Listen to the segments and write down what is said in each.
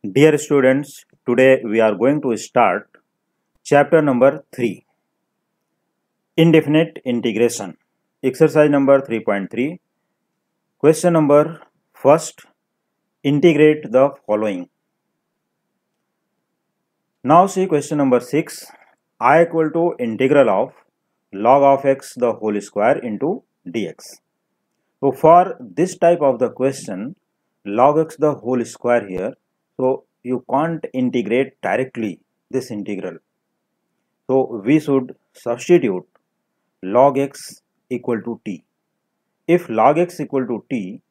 Dear students, today we are going to start chapter number 3, Indefinite Integration. Exercise number 3.3. Question number first, integrate the following. Now see question number 6, I equal to integral of log of x the whole square into dx. So for this type of the question, log x the whole square here, so you can't integrate directly this integral. So we should substitute log x equal to t. If log x equal to t,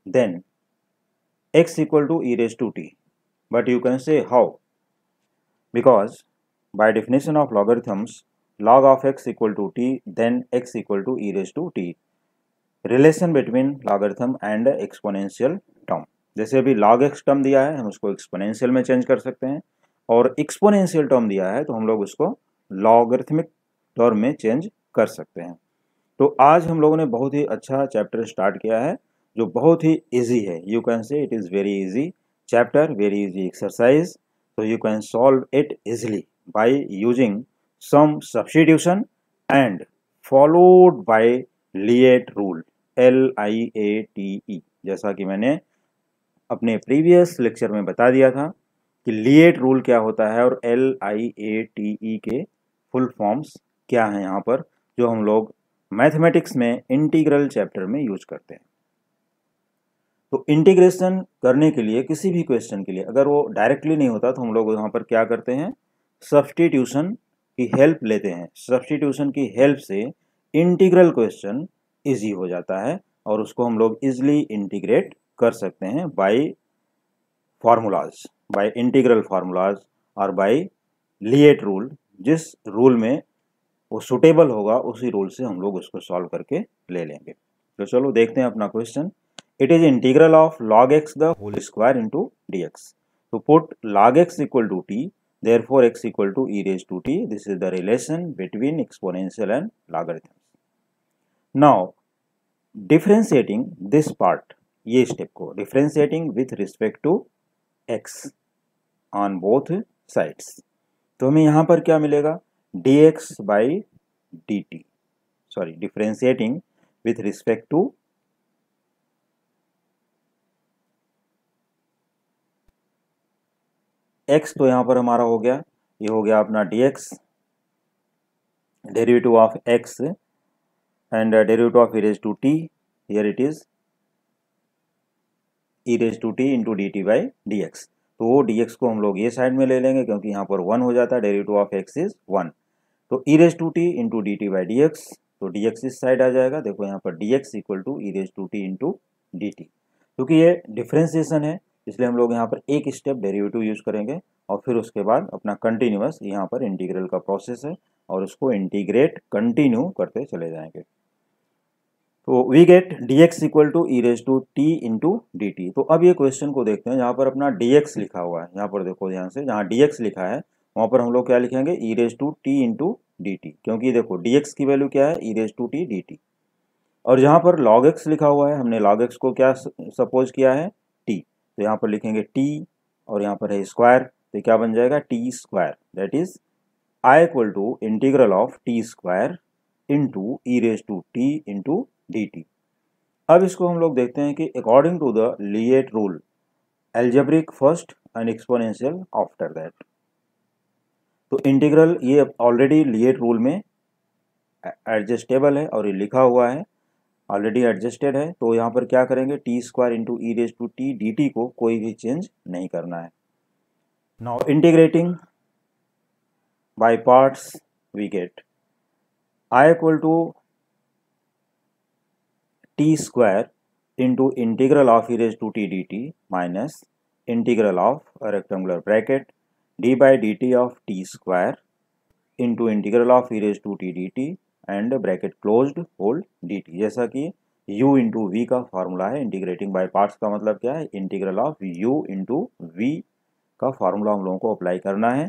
then x equal to e raised to t. But you can say how? Because by definition of logarithms, log of x equal to t, then x equal to e raised to t. Relation between logarithm and exponential term. जैसे अभी log x term दिया है, हम उसको exponential में change कर सकते हैं, और एक्सपोनेंशियल टर्म दिया है तो हम लोग उसको लॉगरिथमिक टर्म में चेंज कर सकते हैं. तो आज हम लोगों ने बहुत ही अच्छा चैप्टर स्टार्ट किया है जो बहुत ही इजी है. You can say it is very easy chapter, very easy exercise. so you can solve it easily by using some substitution and followed by LIATE rule, LIATE. जैसा कि मैंने अपने प्रीवियस लेक्चर में बता दिया था कि लिएट रूल क्या होता है और LIATE के फुल फॉर्म्स क्या हैं यहाँ पर, जो हम लोग मैथमेटिक्स में इंटीग्रल चैप्टर में यूज करते हैं. तो इंटीग्रेशन करने के लिए किसी भी क्वेश्चन के लिए अगर वो डायरेक्टली नहीं होता तो हम लोग यहाँ पर क्या करते हैं, सब्स्टिट्यूशन की हेल्प लेते हैं. सब्स्टिट्यूशन की हेल्प से इंटीग्रल क्वेश्चन इजी हो जाता है और उसको हम लोग इजीली इंटीग्रेट कर सकते हैं by formulas, by integral formulas और बाय लिएट रूल. जिस रूल में वो सुटेबल होगा उसी रूल से हम लोग उसको सॉल्व करके ले लेंगे. तो चलो देखते हैं अपना question. It is integral of log x the whole square into d x. तो put log x equal to t, therefore x equal to e raised to t. This is the relation between exponential and logarithms. Now differentiating this part, ये step को differentiating with respect to x on both sides. तो हमें यहाँ पर क्या मिलेगा, dx by dt, sorry differentiating with respect to x. तो यहाँ पर हमारा हो गया, ये हो गया अपना dx, derivative of x and derivative of e raised to t. Here it is e raised to t into d t by d x. तो वो dx को हम लोग ये साइड में ले लेंगे क्योंकि यहाँ पर 1 हो जाता है, डेरिवेटिव ऑफ x इज 1. तो e raised to t into d t by d x, तो dx इस साइड आ जाएगा. देखो यहाँ पर dx equal to e raised to t into d t. क्योंकि ये डिफ्रेंसिएशन है इसलिए हम लोग यहाँ पर एक स्टेप डेरिवेटिव यूज करेंगे और फिर उसके बाद अपना कंटिन्यूअस यहाँ पर इंटीग्रल का प्रोसेस है और उसको इंटीग्रेट कंटिन्यू करते चले जाएंगे. तो we get dx equal to e raised to t into d t. तो अब ये क्वेश्चन को देखते हैं. यहाँ पर अपना dx लिखा हुआ है, यहाँ पर देखो ध्यान से, जहाँ dx लिखा है वहाँ पर हम लोग क्या लिखेंगे, e raised to t into d t. क्योंकि देखो dx की वैल्यू क्या है, e raised to t dt. और जहाँ पर log x लिखा हुआ है हमने log x को क्या सपोज किया है, t. तो यहाँ पर लिखेंगे t और यहाँ पर है स्क्वायर, तो क्या बन जाएगा t square. That is I equal to integral of t square into e raised to t into d t. अब इसको हम लोग देखते हैं कि according to the LIATE rule, algebraic first and exponential after that. तो इंटीग्रल ये already LIATE rule में एडजस्टेबल है और ये लिखा हुआ है, ऑलरेडी एडजस्टेड है. तो यहाँ पर क्या करेंगे, t square into e raise to t d t को कोई भी चेंज नहीं करना है. Now integrating by parts we get I equal to t square into integral of e raise to t d t minus integral of rectangular bracket d by d t of t square into integral of e raise to t d t and bracket closed whole d t. जैसा कि u into v का formula है. Integrating by parts का मतलब क्या है, integral of u into v का formula हम लोगों को अप्लाई करना है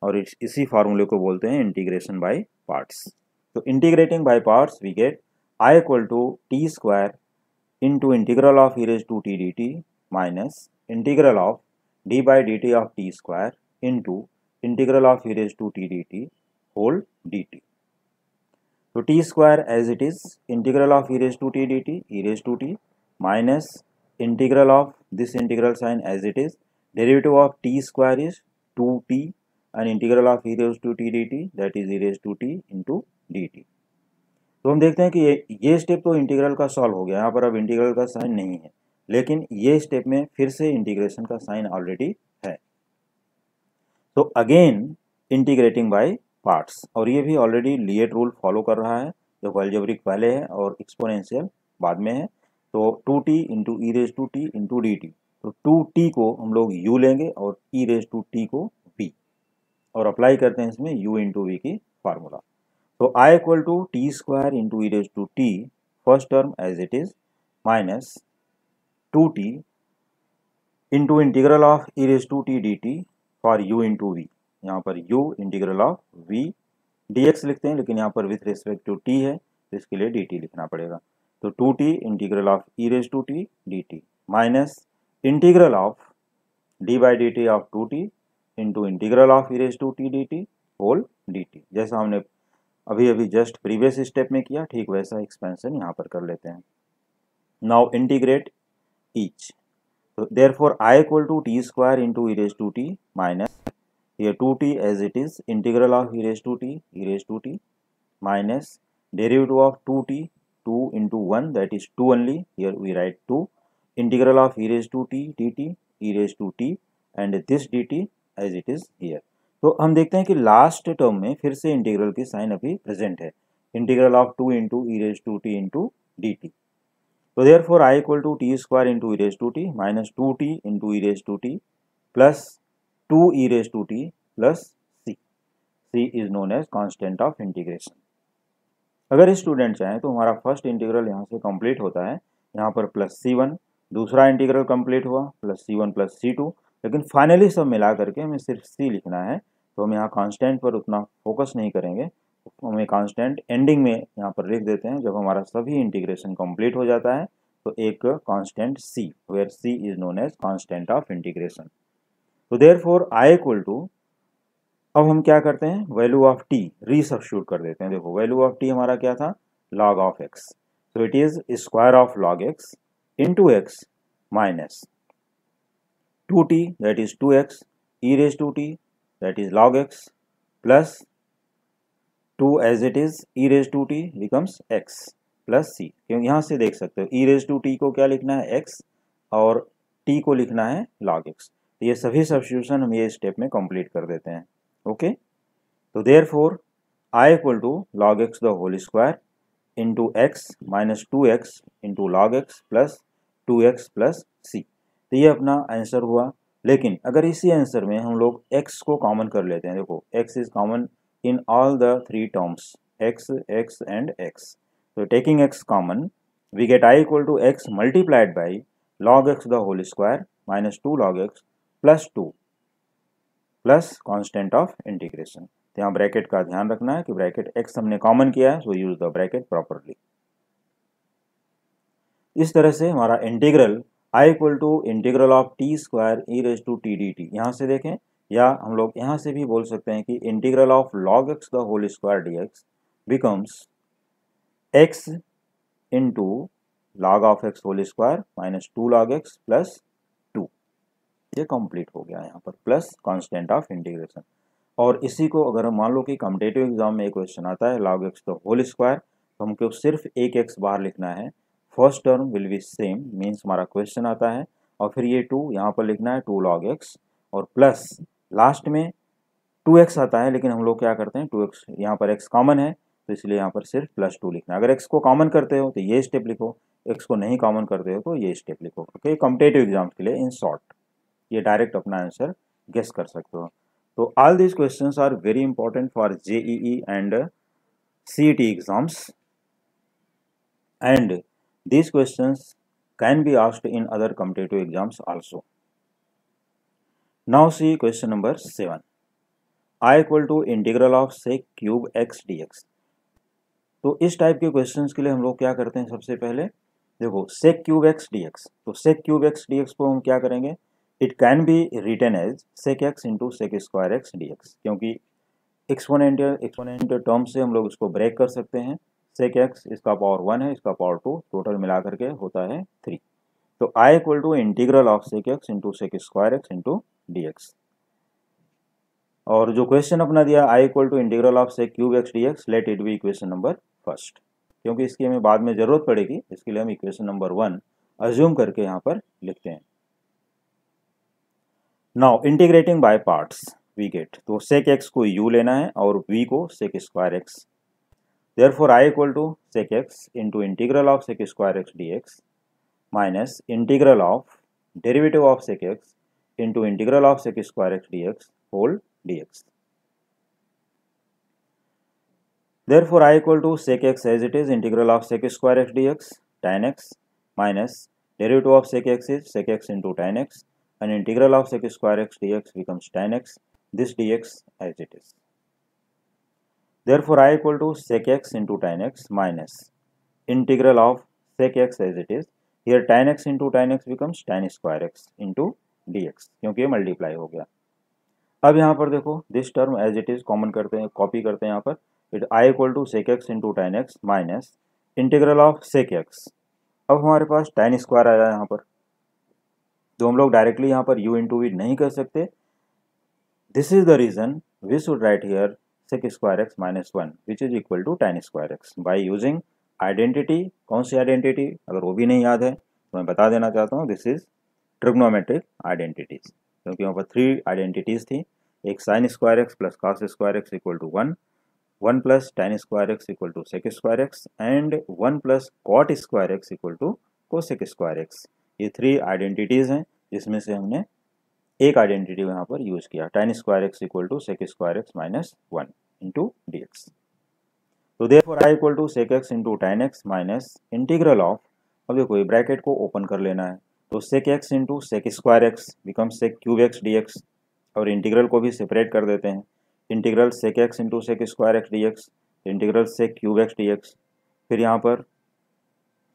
और इसी फार्मूले को बोलते हैं इंटीग्रेशन बाय पार्ट्स. तो integrating by parts we get I equal to t square into integral of e raise to t d t minus integral of d by d t of t square into integral of e raise to t d t whole d t. तो t square as it is integral of e raise to t d t, e raise to t minus integral of this integral sign as it is, derivative of t square is 2t and integral of e raised to t dt, that is e raised to t into dt। तो हम देखते हैं कि ये step तो integral का solve हो गया, यहाँ पर अब इंटीग्रल का साइन नहीं है, लेकिन ये स्टेप में फिर से इंटीग्रेशन का साइन ऑलरेडी है। तो अगेन इंटीग्रेटिंग बाय पार्ट्स, और ये भी ऑलरेडी लिएट रूल फॉलो कर रहा है, जो अलजेब्रिक पहले है और एक्सपोनेंशियल बाद में है। तो 2t into e raise to t into d t, तो 2t को हम लोग u लेंगे और e रेज टू t को v, और अप्लाई करते हैं इसमें u इंटू वी की फार्मूला। तो i equal to t square into e raise to t first term as it is minus 2t into integral of e raise to t d t for u into v, यहाँ पर u integral of v dx लिखते हैं, लेकिन यहाँ पर with respect to t है तो इसके लिए dt लिखना पड़ेगा। तो 2t integral of e raise to t d t minus integral of d by d t of 2t into integral of e raise to t d t whole d t. जैसा हमने अभी just previous step में किया, ठीक वैसा expansion यहाँ पर कर लेते हैं। नाउ इंटीग्रेट ईच, तो therefore i equal to t square into e raise to t minus ये 2t as it is integral of e raise to t minus derivative of 2t 2 into 1 that is 2 only, here we write 2 integral of e raised to t dt e raised to t and this dt as it is here। तो हम देखते हैं कि last term में फिर से integral की sign अभी प्रेजेंट है, integral of 2 into e raise to t into d t. तो therefore i equal to t square into e raise to t minus 2t into e raise to t plus 2 e raise to t plus c is known as constant of integration. अगर student चाहें तो हमारा first integral यहाँ से complete होता है, यहाँ पर प्लस c1, दूसरा इंटीग्रल कंप्लीट हुआ प्लस c1 प्लस c2, लेकिन फाइनली सब मिला करके हमें सिर्फ c लिखना है। तो हम यहाँ कांस्टेंट पर उतना फोकस नहीं करेंगे, हमें कांस्टेंट एंडिंग में यहाँ पर लिख देते हैं। जब हमारा सभी इंटीग्रेशन कंप्लीट हो जाता है तो एक constant c, where c is known as constant of integration. तो देयरफॉर i इक्वल टू, अब हम क्या करते हैं, वैल्यू ऑफ t रीसब्स्टिट्यूट कर देते हैं। देखो वैल्यू ऑफ t हमारा क्या था, log ऑफ x, तो it is square of log x into x minus 2t that is 2x e raise to t that is log x plus 2 as it is e raise to t becomes x plus c, क्योंकि यहाँ से देख सकते हो e raise to t को क्या लिखना है x और t को लिखना है log x। तो ये सभी सब्स्टिट्यूशन हम ये स्टेप में कंप्लीट कर देते हैं। ओके, तो therefore i equal to log x the whole square into x minus 2x into log x plus 2x plus c। तो ये अपना आंसर हुआ, लेकिन अगर इसी आंसर में हम लोग x को कॉमन कर लेते हैं, देखो x is common in all the three terms x x and x, तो taking x common we get i equal to x multiplied by log x the whole square minus 2 log x plus 2 plus constant of integration. तो यहाँ bracket का ध्यान रखना है कि bracket x हमने common किया है, so use the bracket properly. इस तरह से हमारा integral i equal to integral of t square e raise to t d t, यहाँ से देखें, या हम लोग यहाँ से भी बोल सकते हैं कि integral of log x the whole square d x becomes x into log of x whole square minus 2 log x plus 2। ये कंप्लीट हो गया यहाँ पर, प्लस कांस्टेंट ऑफ इंटीग्रेशन। और इसी को अगर हम मान लो कि कॉम्पिटिटिव एग्जाम में एक क्वेश्चन आता है log x the whole square, तो हमको सिर्फ एक x बाहर लिखना है, first term will be same, means हमारा क्वेश्चन आता है, और फिर ये 2 यहाँ पर लिखना है 2 log x, और प्लस लास्ट में 2x आता है, लेकिन हम लोग क्या करते हैं 2x यहाँ पर x कॉमन है तो इसलिए यहाँ पर सिर्फ प्लस 2 लिखना है। अगर x को कॉमन करते हो तो ये स्टेप लिखो, x को नहीं कॉमन करते हो तो ये स्टेप लिखो। ओके, कॉम्पिटिटिव एग्जाम्स के लिए इन शॉर्ट ये डायरेक्ट अपना आंसर गेस कर सकते हो। तो all these questions are very important for JEE and CET exams, and these questions can be asked in other competitive exams also. Now see question number 7. I equal to integral of sec cube x dx. तो इस type के questions के लिए हम लोग क्या करते हैं, सबसे पहले देखो sec cube x dx, तो sec cube x dx को हम क्या करेंगे, it can be written as sec x into sec square x d x, क्योंकि एक्सपोनेंट टर्म से हम लोग इसको ब्रेक कर सकते हैं। सेक एक्स इसका पावर 1 है, इसका पावर 2, टोटल मिला करके होता है 3। तो I equal to integral of sec x into sec square x into d x. और जो क्वेश्चन अपना दिया I equal to integral of sec cube x d x, let it be equation number first, क्योंकि इसकी हमें बाद में जरूरत पड़ेगी, इसके लिए हम इक्वेशन नंबर 1 अज्यूम करके यहाँ पर लिखते हैं। Now integrating by parts we get, तो सेक एक्स को u लेना है और v को sec square x. Therefore I equal to sec x into integral of sec square x d x minus integral of derivative of sec x into integral of sec square x d x whole dx. Therefore, I equal to sec x as it is integral of sec square x dx tan x minus derivative of sec x is sec x into tan x and integral of sec square x dx becomes tan x, this dx as it is. Therefore, I equal to sec x into tan x minus integral of sec x as it is. Here tan x into tan x becomes tan square x into dx, क्योंकि ये multiply हो गया। अब यहाँ पर देखो this term as it is common करते हैं, कॉपी करते हैं यहाँ पर, it I equal to sec x into tan x minus integral of sec x. अब हमारे पास टैन स्क्वायर आया यहाँ पर, तो हम लोग डायरेक्टली यहाँ पर u इंटू वी नहीं कर सकते। This is the reason we should write here sec square x minus 1 which is equal to tan square x by using identity. कौन सी आइडेंटिटी, अगर वो भी नहीं याद है तो मैं बता देना चाहता हूँ, दिस इज ट्रिग्नोमेट्रिक आइडेंटिटीज, क्योंकि यहाँ पर 3 आइडेंटिटीज थी। एक sine square x plus cos square x equal to 1, 1 plus tan square x equal to sec square x and 1 plus cot square x equal to cosec square x. ये 3 identities हैं, जिसमें से हमने एक आइडेंटिटी यहाँ पर यूज किया, tan square x equal to sec square x minus 1 into d x. तो therefore I equal to sec x into tan x minus integral of, अब देखो ये ब्रैकेट को ओपन कर लेना है, तो sec x into sec square x become sec cube x d x, और इंटीग्रल को भी सेपरेट कर देते हैं, integral sec x into sec square x d x, integral sec cube x d x, फिर यहाँ पर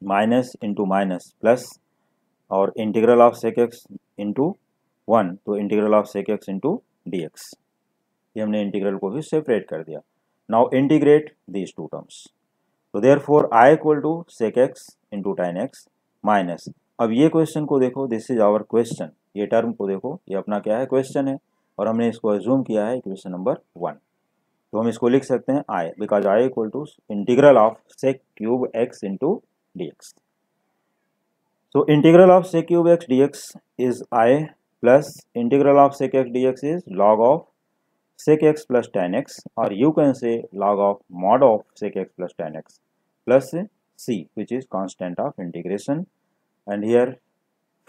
माइनस इंटू माइनस प्लस, और integral of sec x into 1, तो integral of sec x into d x, ये हमने integral को भी separate कर दिया। Now integrate these two terms, तो therefore I equal to sec x into tan x minus, अब ये क्वेश्चन को देखो, दिस इज आवर क्वेश्चन, ये टर्म को देखो, ये अपना क्या है, क्वेश्चन है, और हमने इसको अज्यूम किया है इक्वेशन नंबर 1, तो हम इसको लिख सकते हैं I, because I equal to integral of sec cube x into d x. So integral of sec cube x d x is I plus integral of sec x d x is log of sec x plus tan x, or you can say log of mod of sec x plus tan x plus c, which is constant of integration, and here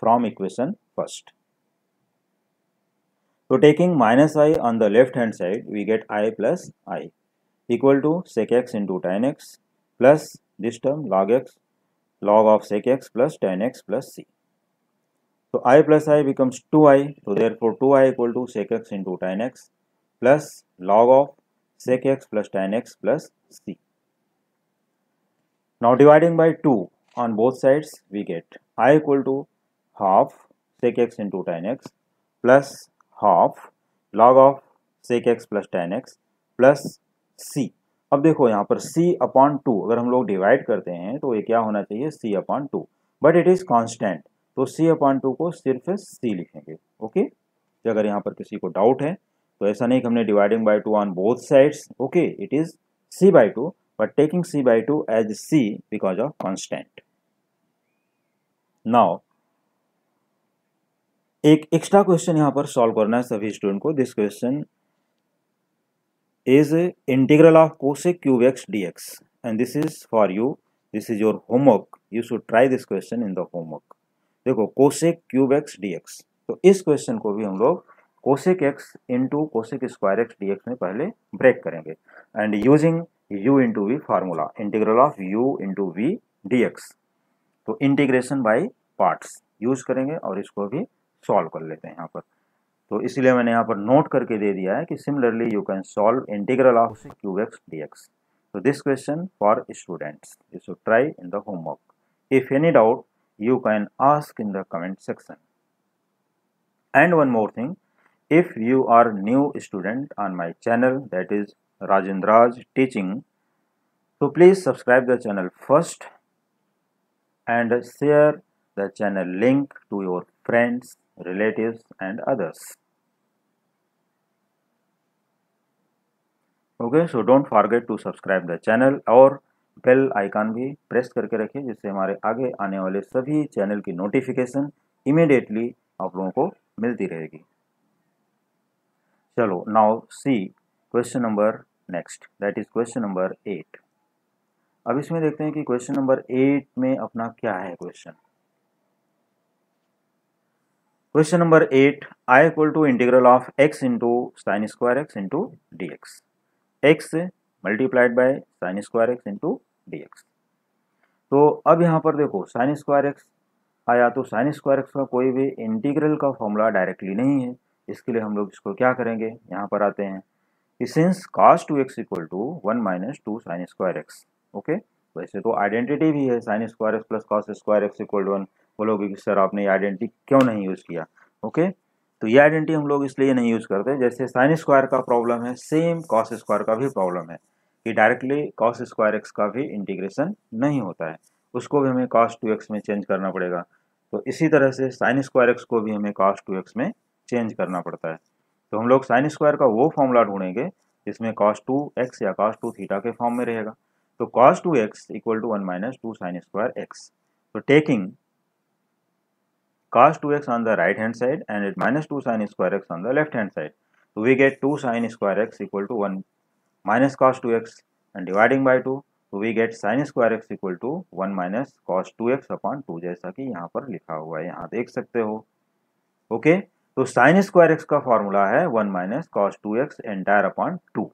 from equation first. So taking minus I on the left hand side, we get I plus I equal to sec x into tan x plus this term log x, log of sec x plus tan x plus c. So I plus I becomes 2I, so therefore 2I equal to sec x into tan x plus log of sec x plus tan x plus c. Now dividing by 2 on both sides, we get I equal to half sec x into tan x plus half log of sec x plus tan x plus c. अब देखो यहाँ पर c upon 2 अगर हम लोग divide करते हैं तो ये क्या होना चाहिए, c upon 2, but it is constant, तो c अपॉन 2 को सिर्फ c लिखेंगे। ओके, अगर यहाँ पर किसी को डाउट है तो ऐसा नहीं कि हमने dividing by 2 on both sides, okay, it is c by 2, but taking c by 2 as c because of constant. Now एक एक्स्ट्रा क्वेश्चन यहाँ पर सॉल्व करना है सभी स्टूडेंट को। This question is integral of cosec cube x d x, and this is for you, this is your homework, you should try this question in the homework. देखो cosec cube x d x, तो इस question को भी हम लोग cosec x into cosec square x d x में पहले break करेंगे, and using u into v formula, integral of u into v d x, तो इंटीग्रेशन बाई पार्ट्स यूज करेंगे और इसको भी सॉल्व कर लेते हैं यहाँ पर। तो इसलिए मैंने यहाँ पर नोट करके दे दिया है कि similarly you can solve integral of cosec cube x d x. तो this question for students, you should try in the homework. If any doubt you can ask in the comment section. And one more thing, if you are new student on my channel, that is Rajendra's Teaching, so please subscribe the channel first and share the channel link to your friends, relatives and others. Okay, so don't forget to subscribe the channel और bell icon भी press करके रखिए, जिससे हमारे आगे आने वाले सभी चैनल की नोटिफिकेशन इमीडिएटली आप लोगों को मिलती रहेगी। चलो now see question number next, that is question number 8। अब इसमें देखते हैं कि क्वेश्चन नंबर 8 में अपना क्या है question. Question number 8, I equal to integral of x into sine square x into d x, x multiplied by sine square x into d x. तो अब यहाँ पर देखो साइन स्क्वायर एक्स आया, तो साइन स्क्वायर एक्स का कोई भी इंटीग्रल का फॉर्मूला डायरेक्टली नहीं है। इसके लिए हम लोग इसको क्या करेंगे, यहाँ पर आते हैं कि since cos 2x equal to 1 minus 2 sine square x. Okay, वैसे तो आइडेंटिटी भी है sine square x plus cos square x equal to 1। बोलोगे कि सर आपने ये आइडेंटिटी क्यों नहीं यूज़ किया। ओके, तो ये आइडेंटिटी हम लोग इसलिए नहीं यूज़ करते, जैसे साइन स्क्वायर का प्रॉब्लम है, सेम कॉस स्क्वायर का भी प्रॉब्लम है कि डायरेक्टली कॉस स्क्वायर एक्स का भी इंटीग्रेशन नहीं होता है, उसको भी हमें cos 2x में चेंज करना पड़ेगा। तो इसी तरह से साइन स्क्वायर एक्स को भी हमें cos 2x में चेंज करना पड़ता है। तो हम लोग साइन स्क्वायर का वो फॉर्मूला ढूंढेंगे जिसमें cos 2x या cos 2 थीटा के फॉर्म में रहेगा। तो cos 2x equal to 1 minus 2 sine square x. तो taking cos 2x on the right hand side and it minus 2 sin square x on the left hand side. So we get 2 sin square x equal to 1 minus cos 2x and dividing by 2, so we get sin square x equal to 1 minus cos 2x upon 2, जैसा कि यहाँ पर लिखा हुआ है, यहाँ देख सकते हो। ओके, तो sin square x का फॉर्मूला है 1 minus cos 2x entire upon 2।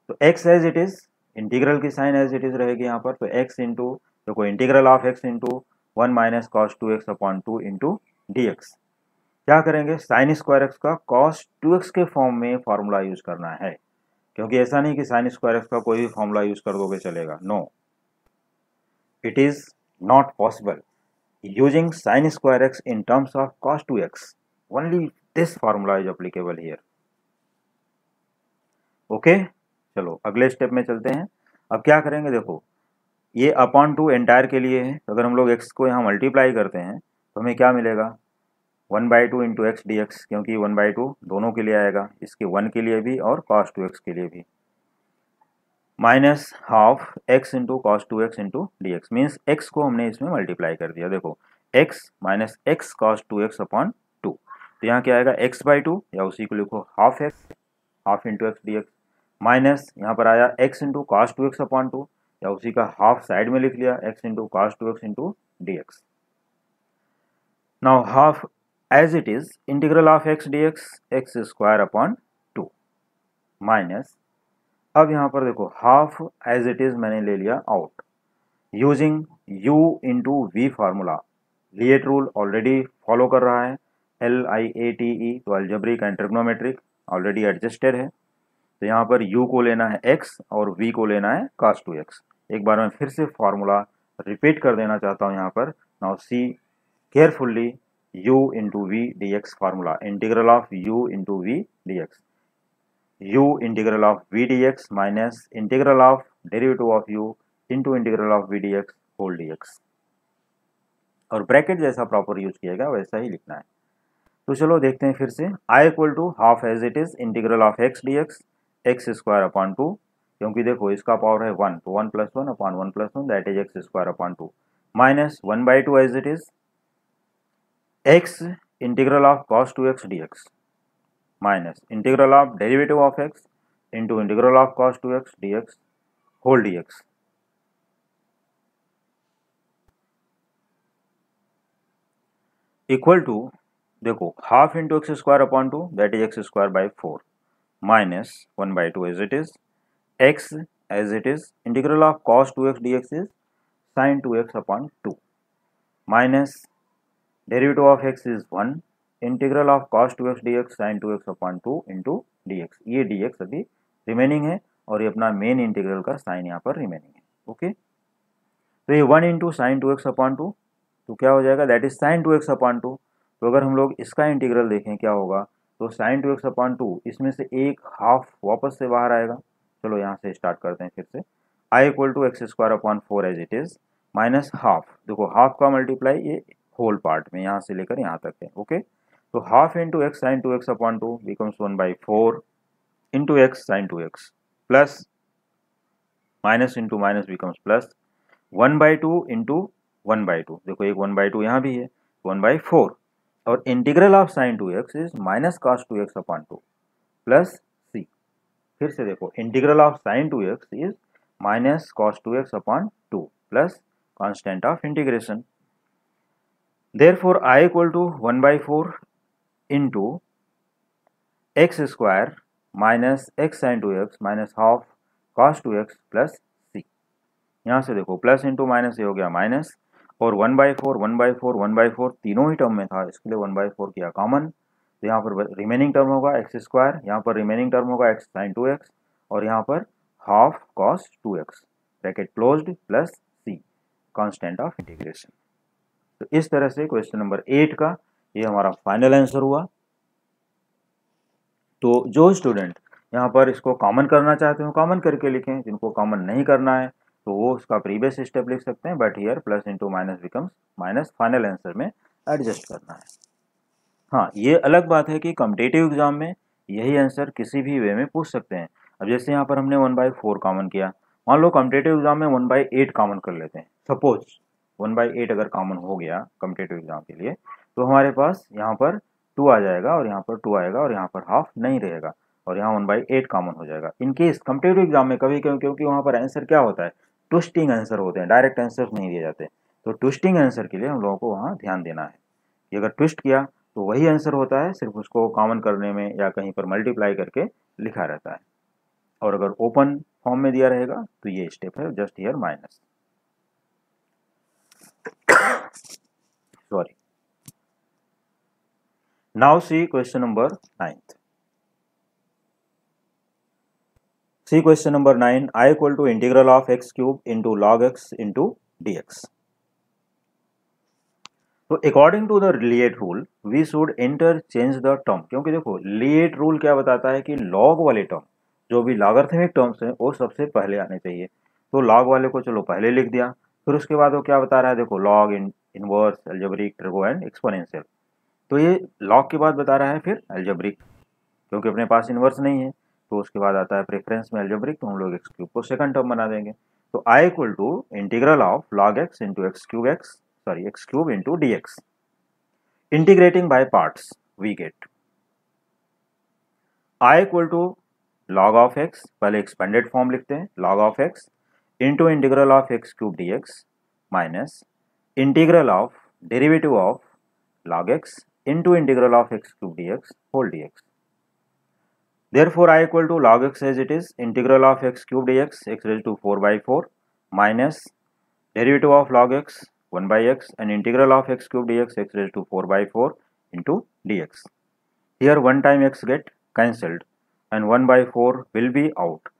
तो x as it is, integral की साइन एज इट इज रहेगी यहाँ पर, तो x इंटू देखो integral of x into 1 minus cos 2x upon 2 into d x. क्या करेंगे, साइन स्क्वायर एक्स का कॉस 2x के फॉर्म में फॉर्मूला यूज करना है, क्योंकि ऐसा नहीं कि साइन स्क्वायर एक्स का कोई भी फॉर्मूला यूज कर दोगे चलेगा, no, it is not possible using sine square x in terms of cos 2x, only this formula is applicable here. Okay, चलो अगले स्टेप में चलते हैं। अब क्या करेंगे, देखो ये अपॉन 2 एंटायर के लिए है, तो अगर हम लोग x को यहाँ मल्टीप्लाई करते हैं तो हमें क्या मिलेगा, 1/2 इंटू एक्स डी एक्स, क्योंकि 1/2 दोनों के लिए आएगा, इसके 1 के लिए भी और cos 2x के लिए भी, minus half x into cos 2x into d x, means x को हमने इसमें मल्टीप्लाई कर दिया। देखो x minus x cos 2x upon 2, तो यहाँ क्या आएगा x/2 या उसी को लिखो half x, half into x d x, minus यहाँ पर आया x into cos 2x upon 2 या उसी का हाफ साइड में लिख लिया x into cos 2x into d x. Now half as it is integral of x dx x square upon 2 minus, अब यहाँ पर देखो हाफ एज इट इज मैंने ले लिया out using u into v formula. LIATE rule already follow कर रहा है, LIATE, तो algebraic and trigonometric already adjusted है। तो यहाँ पर u को लेना है x और v को लेना है cos 2x। एक बार मैं फिर से फॉर्मूला रिपीट कर देना चाहता हूँ यहाँ पर। Now see carefully u into v d x formula, integral of u into v d x, u integral of v d x minus integral of derivative of u into integral of v d x whole d x, और bracket जैसा proper use किएगा वैसा ही लिखना है। तो चलो देखते हैं फिर से, I equal to half as it is integral of x d x x square upon 2, क्योंकि देखो इसका पावर है 1, तो 1 plus 1 upon 1 plus 1 that is x square upon 2, minus 1/2 as it is x integral of cos 2x dx minus integral of derivative of x into integral of cos 2x dx whole dx। Equal to देखो half into x square upon 2 that is x square by 4 minus 1/2 as it is x as it is integral of cos 2x dx is sin 2x upon 2 minus derivative of x is 1 integral of cos 2x dx sin 2x upon 2 into dx। ये dx अभी remaining है और ये अपना main integral का sign यहाँ पर remaining है। ओके, तो ये 1 इंटू साइन 2x अपॉन 2, तो क्या हो जाएगा that is sin 2x upon 2, तो अगर हम लोग इसका इंटीग्रल देखें क्या होगा, तो साइन 2x अपॉन 2, इसमें से एक हाफ वापस से बाहर आएगा। चलो यहाँ से स्टार्ट करते हैं फिर से। I equal to x square upon 4 as it is minus half, देखो हाफ का मल्टीप्लाई ये होल पार्ट में यहाँ से लेकर यहाँ तक है। ओके, तो half into x sine 2x upon 2 becomes 1/4 into x sine 2x plus minus into minus becomes plus 1/2 into 1/2, देखो एक 1/2 यहाँ भी है, 1/4 और integral of sine 2x is minus cos 2x upon 2 plus c। फिर से देखो integral of sine 2x is minus cos 2x upon 2 plus constant of integration. Therefore i equal to 1/4 into x square minus x sine 2x minus half cos 2x plus c। यहाँ से देखो plus into minus ये हो गया minus, और 1/4 1/4 1/4 तीनों ही term में था, इसके लिए 1/4 किया कॉमन, तो यहाँ पर रिमेनिंग टर्म होगा एक्स स्क्वायर, यहाँ पर रिमेनिंग टर्म होगा एक्स साइन 2x और यहाँ पर half cos 2x bracket closed plus c constant of integration. तो इस तरह से क्वेश्चन नंबर 8 का ये हमारा फाइनल आंसर हुआ। तो जो स्टूडेंट यहाँ पर इसको कॉमन करना चाहते हो कॉमन करके लिखें, जिनको कॉमन नहीं करना है तो वो उसका प्रीवियस स्टेप लिख सकते हैं, but here plus into minus becomes minus, final answer में एडजस्ट करना है। हाँ, ये अलग बात है कि कॉम्पिटिटिव एग्जाम में यही आंसर किसी भी वे में पूछ सकते हैं। अब जैसे यहाँ पर हमने 1/4 कॉमन किया, मान लो कॉम्पिटिटिव एग्जाम में 1/8 कॉमन कर लेते हैं, सपोज 1/8 अगर कॉमन हो गया कॉम्पिटिटिव एग्जाम के लिए, तो हमारे पास यहाँ पर 2 आ जाएगा और यहाँ पर 2 आएगा और यहाँ पर हाफ नहीं रहेगा और यहाँ 1/8 कॉमन हो जाएगा। इन केस कॉम्पिटिटिव एग्जाम में कभी क्योंकि वहाँ पर आंसर क्या होता है, ट्विस्टिंग आंसर होते हैं, डायरेक्ट आंसर नहीं दिए जाते, तो ट्विस्टिंग आंसर के लिए हम लोगों को वहाँ ध्यान देना है कि अगर ट्विस्ट किया तो वही आंसर होता है, सिर्फ उसको कॉमन करने में या कहीं पर मल्टीप्लाई करके लिखा रहता है, और अगर ओपन फॉर्म में दिया रहेगा तो ये स्टेप है just here minus. Sorry. Now see question number 9। See question number 9, i equal to integral of x cube into log x into d x. तो according to the LIATE rule we should interchange the term, क्योंकि देखो लिएट rule क्या बताता है कि log वाले term जो भी लॉगरिथमिक टर्म्स हैं वो सबसे पहले आने चाहिए। तो लॉग वाले को चलो पहले लिख दिया, फिर उसके बाद वो क्या बता रहा है, देखो log inverse algebraic trigo and exponential, तो ये लॉग के बाद बता रहा है फिर अलजेब्रिक, क्योंकि अपने पास इनवर्स नहीं है, तो उसके बाद आता है प्रेफरेंस में अलजेब्रिक, तो हम लोग एक्स क्यूब को सेकंड टर्म बना देंगे। तो I equal to integral of log x into x cube into d x. Integrating by parts we get I equal to log of x, पहले एक्सपेंडेड फॉर्म लिखते हैं, log of x into integral of x cube d x minus integral of derivative of log x into integral of x cube d x whole d x. Therefore, I equal to log x as it is integral of x cube dx x raised to 4/4 minus derivative of log x 1/x and integral of x cube dx x raised to 4/4 into dx. Here one time x get cancelled and 1/4 will be out.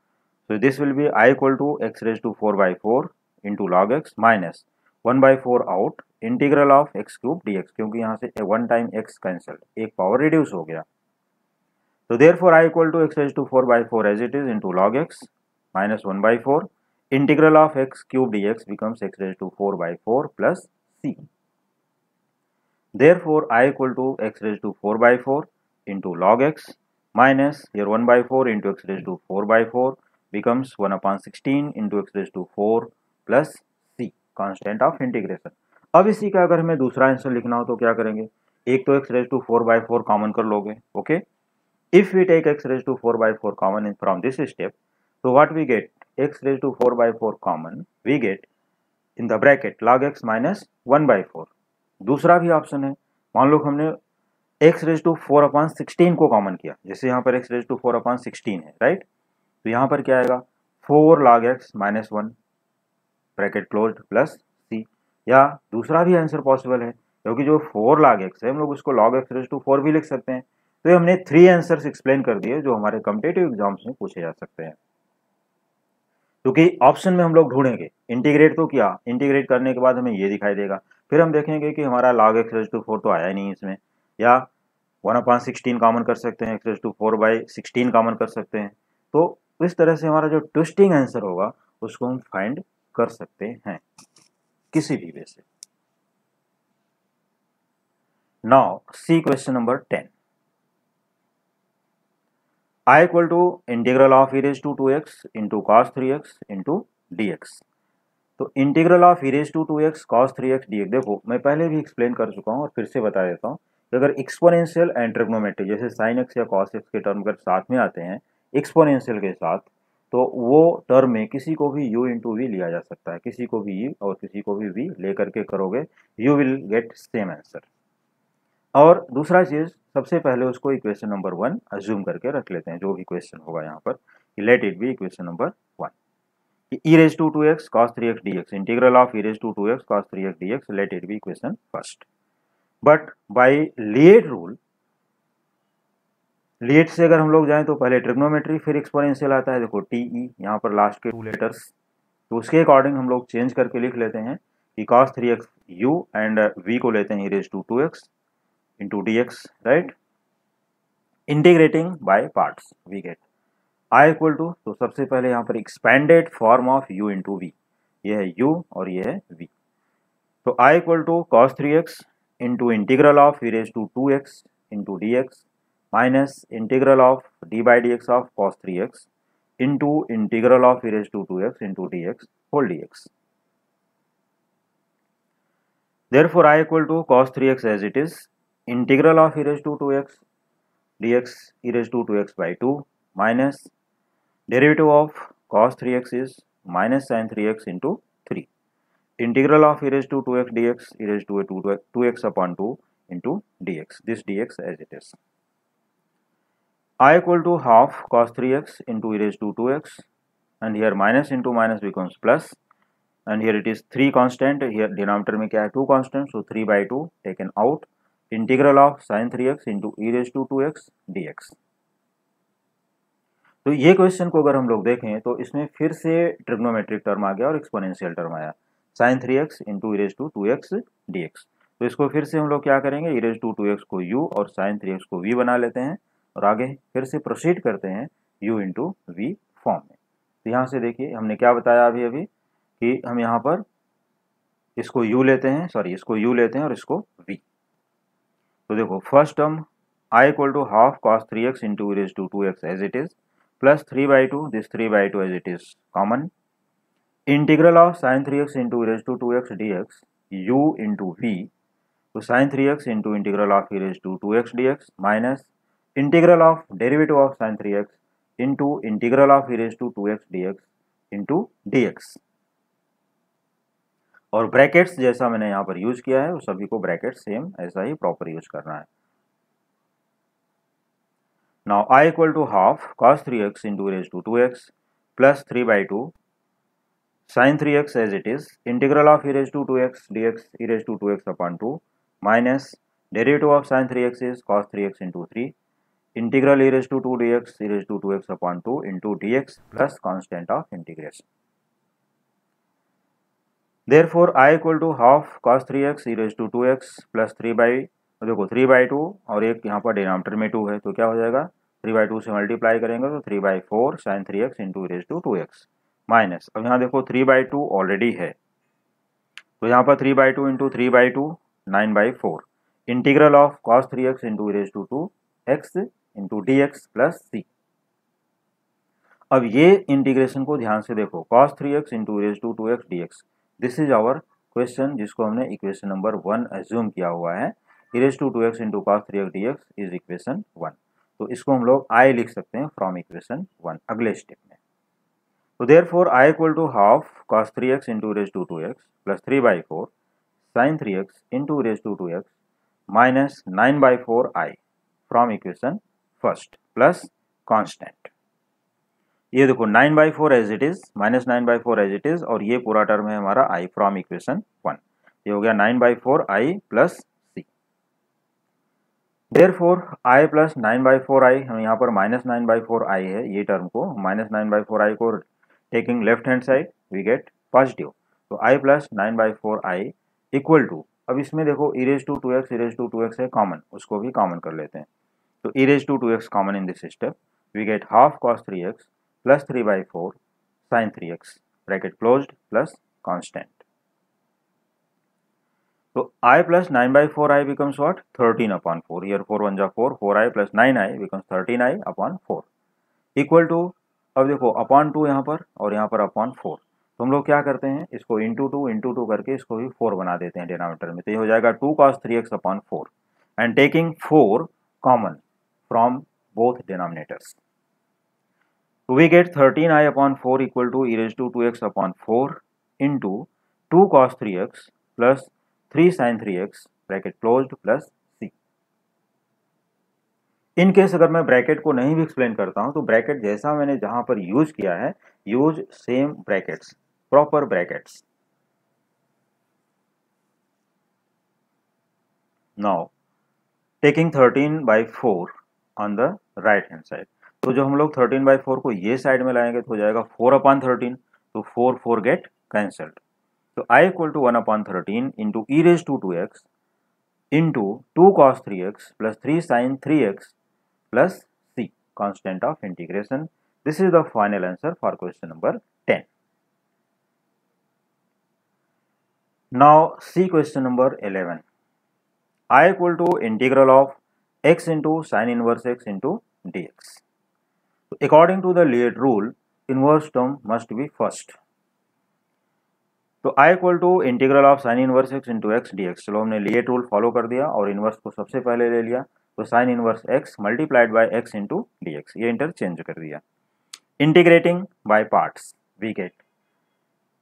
So this will be I equal to x raised to 4/4 into log x minus 1/4 out integral of x cube dx, क्योंकि यहाँ से one time x cancelled, एक power reduce हो गया। So therefore I equal to x raised to 4/4 as it is into log x minus 1/4 integral of x cube dx becomes x raised to 4/4 plus c. Therefore I equal to x raised to 4/4 into log x minus here 1/4 into x raised to 4/4 becomes 1/16 into x raised to 4 plus c constant of integration। अब इसी का अगर हमें दूसरा answer लिखना हो तो क्या करेंगे, एक तो x raised to 4/4 कॉमन कर लोगे, okay. If we take x raised to 4/4 common from this step, so what we get, x raised to 4/4 common, we get in the bracket log x minus 1/4। दूसरा भी option है, मान लो हमने x raised to 4/16 को common किया, जैसे यहाँ पर x raised to 4/16 है, राइट, तो यहाँ पर क्या आएगा 4 log x minus 1 bracket closed plus c। या दूसरा भी आंसर पॉसिबल है, क्योंकि जो 4 log x है हम लोग उसको log x raised to 4 भी लिख सकते हैं। तो ये हमने 3 आंसर्स एक्सप्लेन कर दिए जो हमारे कॉम्पिटिटिव एग्जाम्स में पूछे जा सकते हैं। क्योंकि ऑप्शन में हम लोग ढूंढेंगे, इंटीग्रेट तो किया, इंटीग्रेट करने के बाद हमें ये दिखाई देगा, फिर हम देखेंगे कि हमारा log x raised to 4 तो आया ही नहीं इसमें, या 1/16 कॉमन कर सकते हैं, x⁴/16 कॉमन कर सकते हैं। तो इस तरह से हमारा जो ट्विस्टिंग आंसर होगा उसको हम फाइंड कर सकते हैं किसी भी वे से। Now see question number 10। I equal to integral of e raised to 2x into cos 3x into dx। तो integral of e raised to 2x cos 3x dx, देखो मैं पहले भी एक्सप्लेन कर चुका हूँ और फिर से बता देता हूँ कि अगर एक्सपोनेंशियल एंड ट्रिग्नोमेट्री जैसे sin x या cos x के टर्म अगर साथ में आते हैं एक्सपोनेंशियल के साथ, तो वो टर्म में किसी को भी u इंटू वी लिया जा सकता है, किसी को भी u और किसी को भी v लेकर के करोगे you will get same answer. और दूसरा चीज, सबसे पहले उसको इक्वेशन नंबर 1 अज्यूम करके रख लेते हैं, जो भी क्वेश्चन होगा यहाँ पर let it be equation number 1 कि e raised to 2x cos 3x dx, integral of e raised to 2x cos 3x dx, let it be equation first. But by LIATE rule, LIATE से अगर हम लोग जाएं तो पहले trigonometry फिर exponential आता है, देखो टी ई यहाँ पर लास्ट के 2 लेटर्स, तो उसके अकॉर्डिंग हम लोग चेंज करके लिख लेते हैं कि cos 3x u and v को लेते हैं e raised to 2x into dx, right? Integrating by parts we get i equal to, तो सबसे पहले यहाँ पर expanded form of u into v, ये है u और ये है v। तो i equal to cos 3x into integral of e raised to 2x into dx minus integral of d by dx of cos 3x into integral of e raised to 2x into dx whole dx। Therefore I equal to cos 3x as it is, integral of e raised to 2x dx e raised to 2x by 2 minus derivative of cos 3x is minus sin 3x into 3, integral of e raised to 2x dx e raised to 2x upon 2 into dx, this dx as it is. I equal to half cos 3x into e raised to 2x, and here minus into minus becomes plus, and here it is 3 constant, here denominator में क्या है 2 constant, so 3 by 2 taken out, integral of sin 3x into e raised to 2x dx। तो ये question को अगर हम लोग देखें तो इसमें फिर से ट्रिग्नोमेट्रिक टर्म आ गया और एक्सपोनेंशियल टर्म आया, sin 3x into e raised to 2x dx। तो इसको फिर से हम लोग क्या करेंगे, e raised to 2x को u और sin 3x को v बना लेते हैं और आगे फिर से प्रोसीड करते हैं u into v फॉर्म में। तो यहाँ से देखिए हमने क्या बताया अभी अभी कि हम यहाँ पर इसको u लेते हैं, सॉरी इसको u लेते हैं और इसको v। तो देखो first term i equal to half cos 3x into e raised to 2x as it is plus 3 by 2, this 3 by 2 as it is common, integral of sin 3x into e raised to 2x dx u into v, तो sin 3x into integral of e raised to 2x dx minus integral of derivative of sin 3x into integral of e raised to 2x dx into dx। और brackets जैसा मैंने यहाँ पर use किया है वो सभी को ब्रैकेट सेम ऐसा ही प्रॉपर यूज करना है। Now i equal to half cos 3x into e raised to 2x plus 3 by 2 sin 3x as it is, integral of e raised to 2x dx e raised to 2x upon 2 minus derivative of sin 3x is cos 3x into 3, integral e raised to 2 dx e raised to 2x upon 2 into dx plus constant of integration. Therefore I equal to half cos 3x e raised to 2x plus 3 by, देखो 3 by 2 और एक यहाँ पर denominator में 2 है तो क्या हो जाएगा 3 by 2 से मल्टीप्लाई करेंगे तो 3 by 4 sin 3x into e raised to 2x minus, अब यहाँ देखो 3 by 2 ऑलरेडी है तो यहाँ पर 3 by 2 into 3 by 2 9 by 4, integral of cos 3x into e raised to 2x into dx plus c। अब ये इंटीग्रेशन को ध्यान से देखो, cos 3x into e raised to 2x dx, this is our question जिसको हमने इक्वेशन नंबर 1 एज्यूम किया हुआ है, e raised to 2x into cos 3x dx is equation 1। तो इसको हम लोग i लिख सकते हैं फ्रॉम इक्वेशन 1 अगले स्टेप में। तो therefore i equal to half cos 3x into e raised to 2x plus 3 by 4 sin 3x into e raised to 2x minus 9 by 4 i from equation first plus constant. ये देखो 9 by 4 as it is minus 9 by 4 as it is और ये पूरा term है हमारा i from equation 1, ये हो गया 9 by 4 i plus c। Therefore i plus 9 by 4 i, हम यहाँ पर माइनस 9 by 4 i है, ये टर्म को माइनस 9 by 4 i को taking left hand side we get positive, तो i plus 9 by 4 i equal to अब इसमें देखो e raised to 2x है कॉमन, उसको भी कॉमन कर लेते हैं। तो e raised to 2x common in this step, we get half cos 3x plus 3/4 sin 3x bracket closed plus constant. तो I plus 9/4i becomes what? 13/4. Here 4 1 जा 4, 4i plus 9i becomes 13i/4 equal to, अब देखो upon 2 यहाँ पर और यहाँ पर upon 4, तो हम लोग क्या करते हैं, इसको इंटू टू करके इसको भी 4 बना देते हैं डिनोमिनेटर में। तो ये हो जाएगा 2 cos 3x/4 and taking 4 common from both denominators, तो we get 13i/4 equal to e raised to 2x/4 into 2 cos 3x plus 3 sin 3x bracket closed plus c। In case अगर मैं ब्रैकेट को नहीं भी एक्सप्लेन करता हूं तो bracket जैसा मैंने जहां पर यूज किया है, use same brackets, proper brackets. Now taking 13/4 on the right hand side, तो जो हम लोग 13/4 को ये साइड में लाएंगे तो हो जाएगा 4/13, तो 4 4 गेट कैंसल्ड। तो I equal to 1/13 into e raised to 2x into 2 cos 3x plus 3 sin 3x plus c, constant of integration. This is the final answer for question number 10. Now see question number 11. I equal to integral of x into sin inverse x into dx. So according to the Liet rule, inverse term must be first. तो I equal to integral of sine inverse x into x d x, चलो हमने लिएट rule follow कर दिया और inverse को सबसे पहले ले लिया, तो sine inverse x multiplied by x into d x, ये इंटरचेंज कर दिया। Integrating by parts we get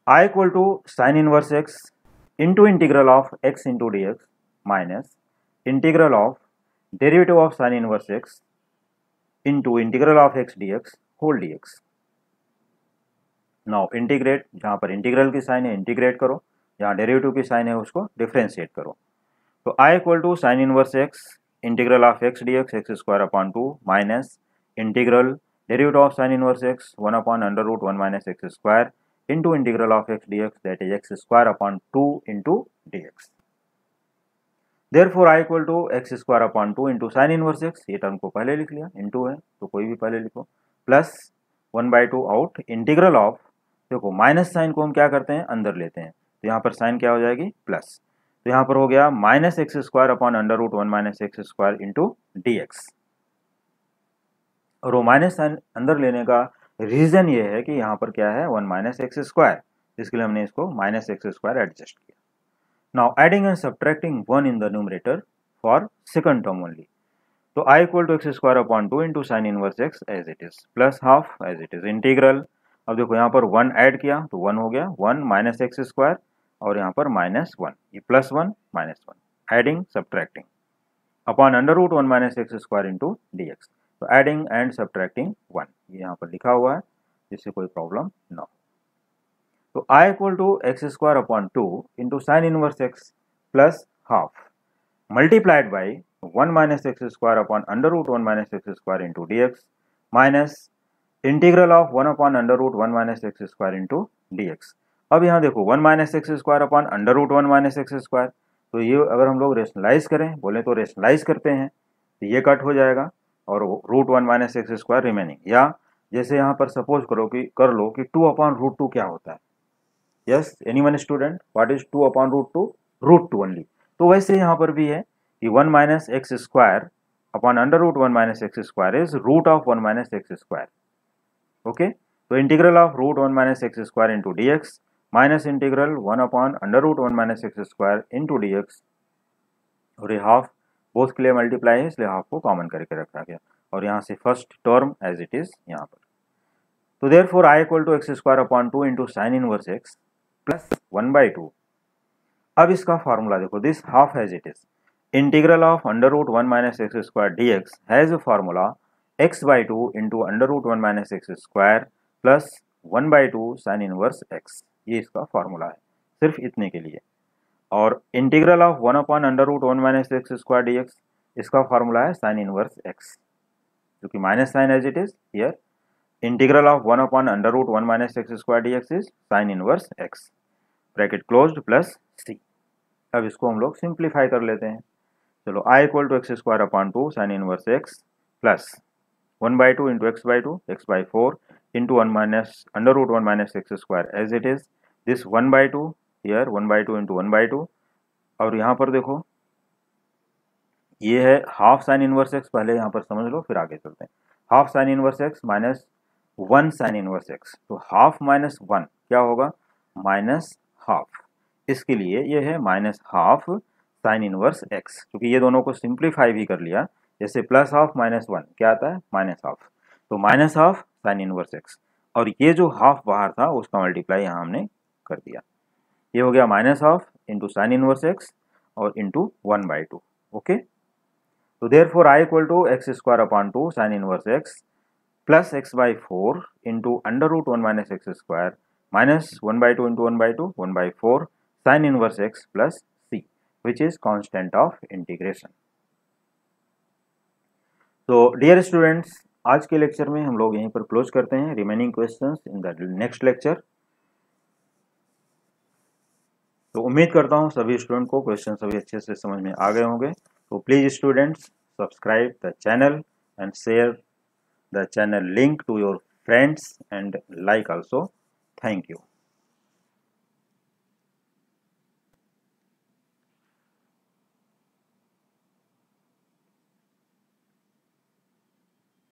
I equal to sine inverse x into integral of x into d x minus integral of derivative of sine inverse x into integral of x d x whole d x. Now integrate, जहां पर integral की sign है integrate करो, जहां derivative की sign है उसको differentiate करो। तो I equal to sine inverse x integral of x d x x² minus integral derivative of sine inverse x 1/√1 - x² into integral of x d x that is x² into d x. Therefore I equal to x² into sine inverse x, ये term को पहले लिख लिया, into है तो कोई भी पहले लिखो, प्लस 1/2 आउट इंटीग्रल ऑफ, देखो माइनस साइन को हम क्या करते हैं अंदर लेते हैं, तो यहाँ पर साइन क्या हो जाएगी प्लस, तो यहाँ पर हो गया minus x² x² into d x. और वो माइनस साइन अंदर लेने का रीजन ये है कि यहाँ पर क्या है 1 - x², इसके लिए हमने इसको -x² एडजस्ट किया। Now adding and subtracting 1 in the numerator for second term only, तो I equal to x² into sine inverse x as it is plus half as it is integral, अब देखो यहाँ पर 1 ऐड किया तो 1 हो गया, 1 - x² और यहाँ पर -1, ये +1 -1 adding subtracting upon √1 - x² into d x, तो एडिंग एंड सब्ट्रैक्टिंग 1, ये यहाँ पर लिखा हुआ है, जिससे कोई प्रॉब्लम ना हो। तो I equal to x² into sine inverse x plus half multiplied by 1 - x² upon √1 - x² into d x minus integral of 1/√1 - x² into d x. अब यहाँ देखो 1 - x² अपॉन √1 - x², तो ये अगर हम लोग रेशनलाइज करें, बोले तो रेशनलाइज करते हैं तो ये कट हो जाएगा और √1 - x² रिमेनिंग, या जैसे यहाँ पर सपोज करो कि कर लो कि 2/√2 क्या होता है, yes anyone student, what is 2/√2? √2 only. तो वैसे यहाँ पर भी है कि 1 - x² upon √1 - x² is root of 1 - x²। Okay, तो integral of √1 - x² into d x minus integral 1/√1 - x² into d x, और ये हाफ बोथ के लिए मल्टीप्लाई है इसलिए हाफ को कॉमन करके रखा गया, और यहाँ से first term as it is यहाँ पर। तो therefore I equal to x² into sine inverse x plus 1/2। अब इसका फॉर्मूला देखो, this half as it is integral of √1 - x² dx has a formula x/2 into √1 - x² plus 1/2 sine inverse x, ये इसका formula है सिर्फ इतने के लिए। और इंटीग्रल ऑफ 1/√1 - x² dx, इसका फॉर्मूला है साइन इनवर्स x, जो कि minus sine as it is here. Integral of 1/√1 - x² dx is sine inverse x bracket closed plus c। अब इसको हम लोग सिंप्लीफाई कर लेते हैं। चलो I equal to x square upon 2 sine inverse x plus 1/2 into x by 4 into 1 minus under root 1 minus x square as it is this 1/2 here 1/2 into 1/2 और यहाँ पर देखो ये है हाफ साइन इनवर्स एक्स, पहले यहाँ पर समझ लो फिर आगे चलते हैं। Half sine inverse x minus 1 sign inverse x, तो हाफ माइनस 1 क्या होगा माइनस हाफ, इसके लिए ये है minus half sine inverse x, क्योंकि ये दोनों को सिंप्लीफाई भी कर लिया, जैसे प्लस हाफ माइनस 1 क्या आता है माइनस हाफ, तो minus half sine inverse x और ये जो हाफ बाहर था उसका मल्टीप्लाई यहाँ हमने कर दिया, ये हो गया minus half into sine inverse x और इंटू 1/2। ओके, तो therefore I equal to x square upon 2 sin inverse x plus x by 4 into under root 1 minus x square minus 1/2 into 1/2 1/4 sin inverse x plus c which is constant of integration। तो dear students, आज के lecture में हम लोग यहीं पर close करते हैं। Remaining questions in the next lecture. तो उम्मीद करता हूँ सभी स्टूडेंट को क्वेश्चन सभी अच्छे से समझ में आ गए होंगे। So please students subscribe the channel and share the channel link to your friends and like also. Thank you.